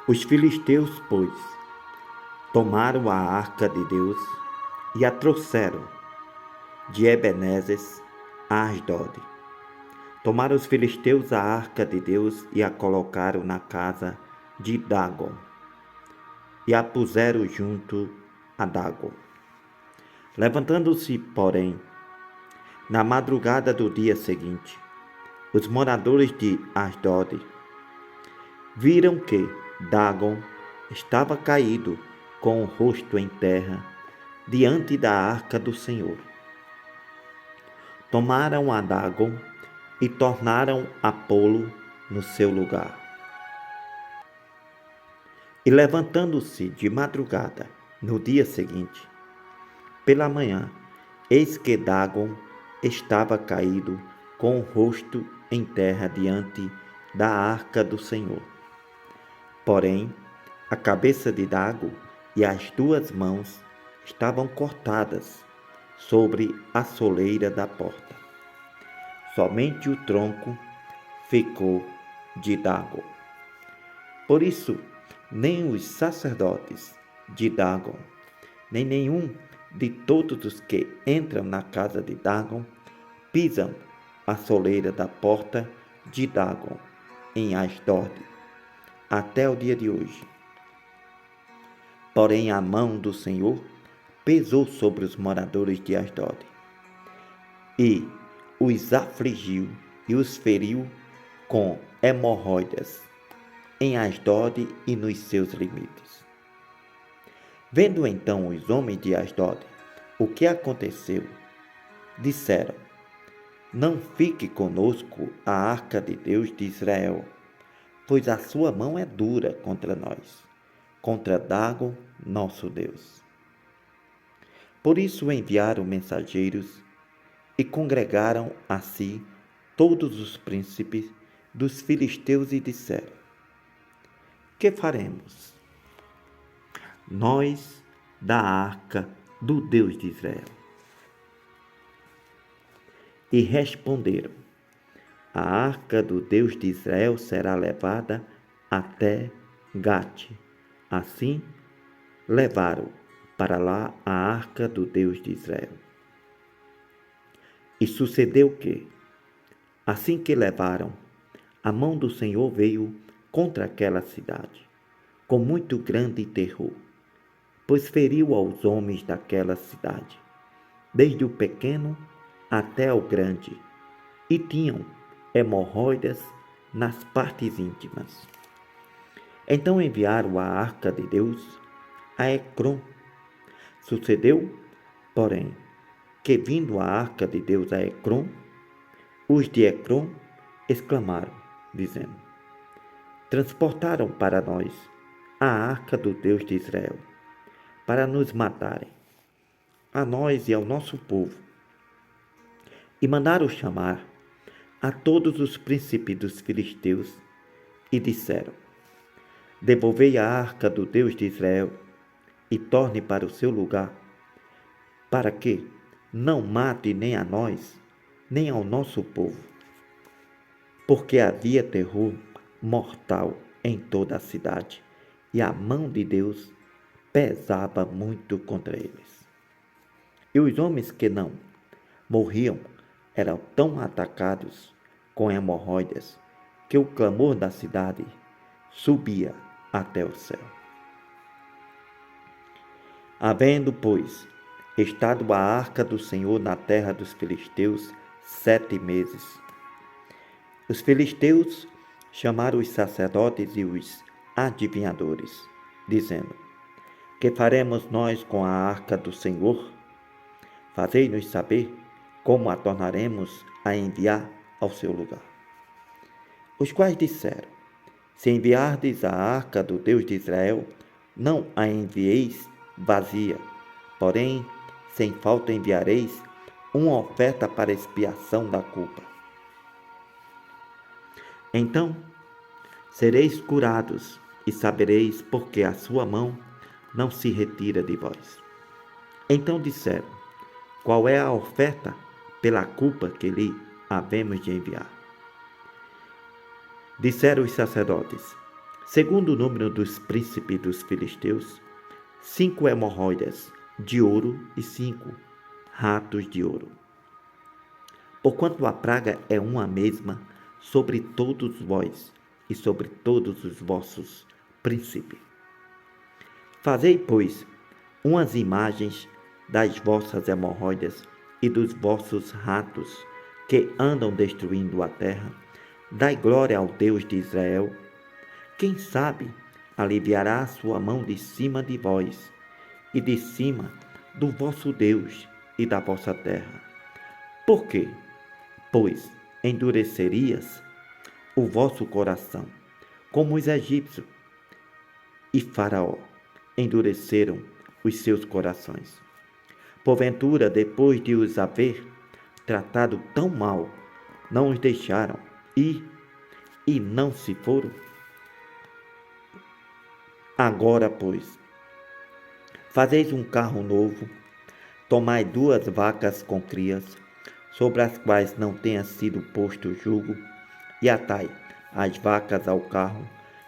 Os filisteus, pois, tomaram a arca de Deus e a trouxeram de Ebenezer a Asdode. Tomaram os filisteus a arca de Deus e a colocaram na casa de Dagon e a puseram junto a Dagon. Levantando-se, porém, na madrugada do dia seguinte, os moradores de Asdode viram que Dagon estava caído com o rosto em terra diante da arca do Senhor. Tomaram a Dagon e tornaram a pô-lo no seu lugar. E levantando-se de madrugada, no dia seguinte, pela manhã, eis que Dagon estava caído com o rosto em terra diante da arca do Senhor. Porém, a cabeça de Dagon e as duas mãos estavam cortadas sobre a soleira da porta. Somente o tronco ficou de Dagon. Por isso, nem os sacerdotes de Dagon, nem nenhum de todos os que entram na casa de Dagon, pisam a soleira da porta de Dagon em Asdod, até o dia de hoje. Porém, a mão do Senhor pesou sobre os moradores de Asdod, e os afligiu e os feriu com hemorroidas em Asdod e nos seus limites. Vendo então os homens de Asdod o que aconteceu, disseram: não fique conosco a arca de Deus de Israel, pois a sua mão é dura contra nós, contra Dagon, nosso Deus. Por isso enviaram mensageiros e congregaram a si todos os príncipes dos filisteus e disseram: que faremos nós da arca do Deus de Israel? E responderam: a arca do Deus de Israel será levada até Gate. Assim, levaram para lá a arca do Deus de Israel. E sucedeu que, assim que levaram, a mão do Senhor veio contra aquela cidade, com muito grande terror, pois feriu aos homens daquela cidade, desde o pequeno até o grande, e tinham hemorroidas nas partes íntimas. Então enviaram a arca de Deus a Ecrom. Sucedeu, porém, que vindo a arca de Deus a Ecrom, os de Ecrom exclamaram, dizendo: transportaram para nós a arca do Deus de Israel, para nos matarem, a nós e ao nosso povo. E mandaram chamar a todos os príncipes dos filisteus e disseram: devolvei a arca do Deus de Israel e torne para o seu lugar, para que não mate nem a nós, nem ao nosso povo, porque havia terror mortal em toda a cidade, e a mão de Deus pesava muito contra eles. E os homens que não morriam eram tão atacados com hemorroidas, que o clamor da cidade subia até o céu. Havendo, pois, estado a arca do Senhor na terra dos filisteus 7 meses, os filisteus chamaram os sacerdotes e os adivinhadores, dizendo: que faremos nós com a arca do Senhor? Fazei-nos saber como a tornaremos a enviar ao seu lugar. Os quais disseram: se enviardes a arca do Deus de Israel, não a envieis vazia, porém, sem falta enviareis uma oferta para expiação da culpa. Então sereis curados e sabereis porque a sua mão não se retira de vós. Então disseram: qual é a oferta pela culpa que lhe havemos de enviar? Disseram os sacerdotes: Segundo o número dos príncipes dos filisteus, 5 hemorroidas de ouro e 5 ratos de ouro. Porquanto a praga é uma mesma sobre todos vós e sobre todos os vossos príncipes. Fazei, pois, umas imagens das vossas hemorroidas e dos vossos ratos que andam destruindo a terra. Dai glória ao Deus de Israel. Quem sabe aliviará a sua mão de cima de vós e de cima do vosso Deus e da vossa terra. Por quê? Pois endurecerias o vosso coração, como os egípcios e Faraó endureceram os seus corações. Porventura, depois de os haver tratado tão mal, não os deixaram ir e não se foram? Agora, pois, fazeis um carro novo, tomai 2 vacas com crias, sobre as quais não tenha sido posto jugo, e atai as vacas ao carro,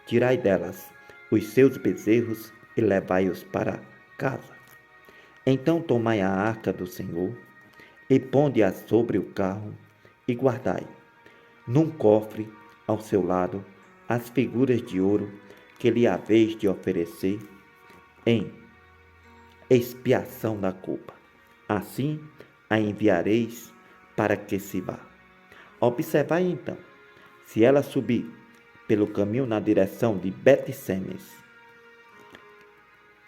tirai delas os seus bezerros e levai-os para casa. Então tomai a arca do Senhor e ponde-a sobre o carro e guardai, num cofre ao seu lado, as figuras de ouro que lhe haveis de oferecer em expiação da culpa. Assim a enviareis para que se vá. Observai então, se ela subir pelo caminho na direção de Bet-Semes,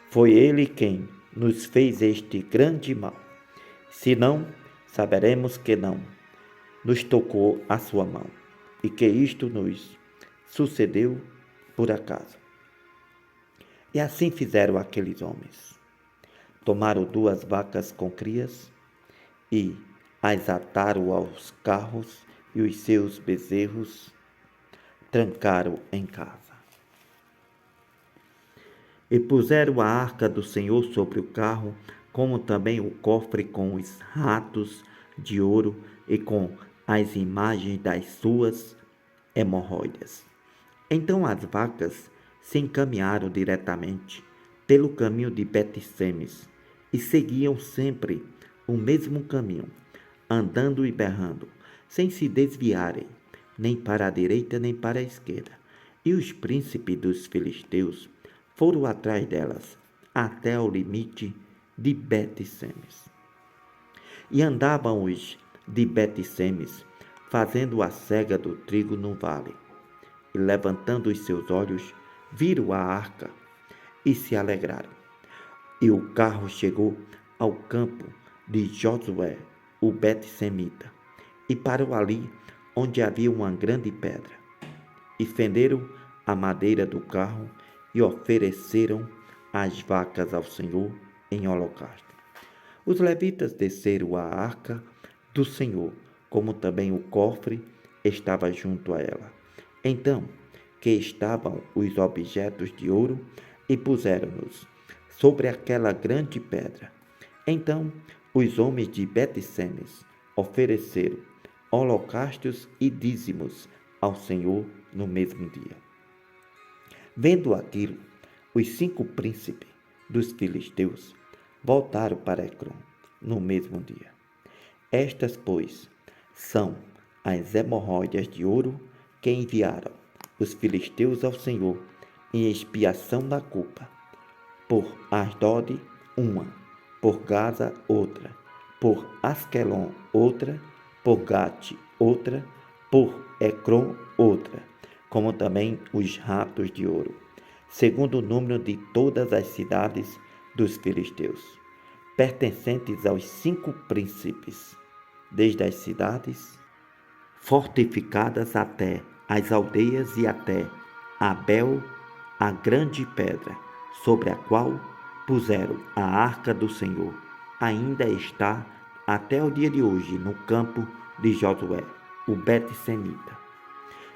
foi ele quem nos fez este grande mal. Se não, saberemos que não nos tocou a sua mão e que isto nos sucedeu por acaso. E assim fizeram aqueles homens. Tomaram 2 vacas com crias e as ataram aos carros e os seus bezerros trancaram em casa. E puseram a arca do Senhor sobre o carro, como também o cofre com os ratos de ouro e com as imagens das suas hemorroidas. Então as vacas se encaminharam diretamente pelo caminho de Bet-Semes e seguiam sempre o mesmo caminho, andando e berrando, sem se desviarem, nem para a direita nem para a esquerda. E os príncipes dos filisteus foram atrás delas, até ao limite de Bet-Semes. E andavam os de Bet-Semes, fazendo a cega do trigo no vale. E levantando os seus olhos, viram a arca e se alegraram. E o carro chegou ao campo de Josué, o Bet-Semita, e parou ali onde havia uma grande pedra. E fenderam a madeira do carro e ofereceram as vacas ao Senhor em holocausto. Os levitas desceram a arca do Senhor, como também o cofre estava junto a ela. Então, que estavam os objetos de ouro, e puseram-nos sobre aquela grande pedra. Então, os homens de Bet-Semes ofereceram holocaustos e dízimos ao Senhor no mesmo dia. Vendo aquilo, os 5 príncipes dos filisteus voltaram para Ecrom no mesmo dia. Estas, pois, são as hemorroidas de ouro que enviaram os filisteus ao Senhor em expiação da culpa. Por Asdod, uma; por Gaza, outra; por Asquelon, outra; por Gate, outra; por Ecrom, outra, como também os ratos de ouro, segundo o número de todas as cidades dos filisteus, pertencentes aos 5 príncipes, desde as cidades fortificadas até as aldeias e até Abel, a grande pedra, sobre a qual puseram a arca do Senhor, ainda está até o dia de hoje no campo de Josué, o Bet-Semita.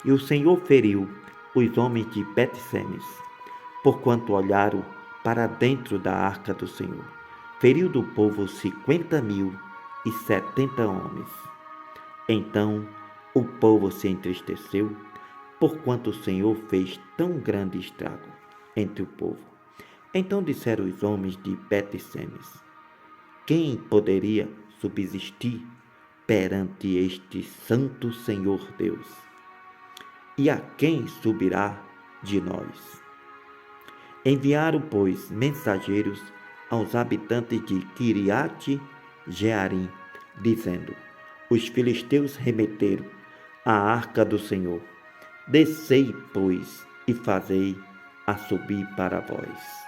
E o Senhor feriu os homens de Bet-Semes, porquanto olharam para dentro da arca do Senhor. Feriu do povo 50.070 homens. Então o povo se entristeceu porquanto o Senhor fez tão grande estrago entre o povo. Então disseram os homens de Bet-Semes: quem poderia subsistir perante este santo Senhor Deus? E a quem subirá de nós? Enviaram, pois, mensageiros aos habitantes de Quiriate-Jearim, dizendo: os filisteus remeteram a arca do Senhor. Descei, pois, e fazei-a subir para vós.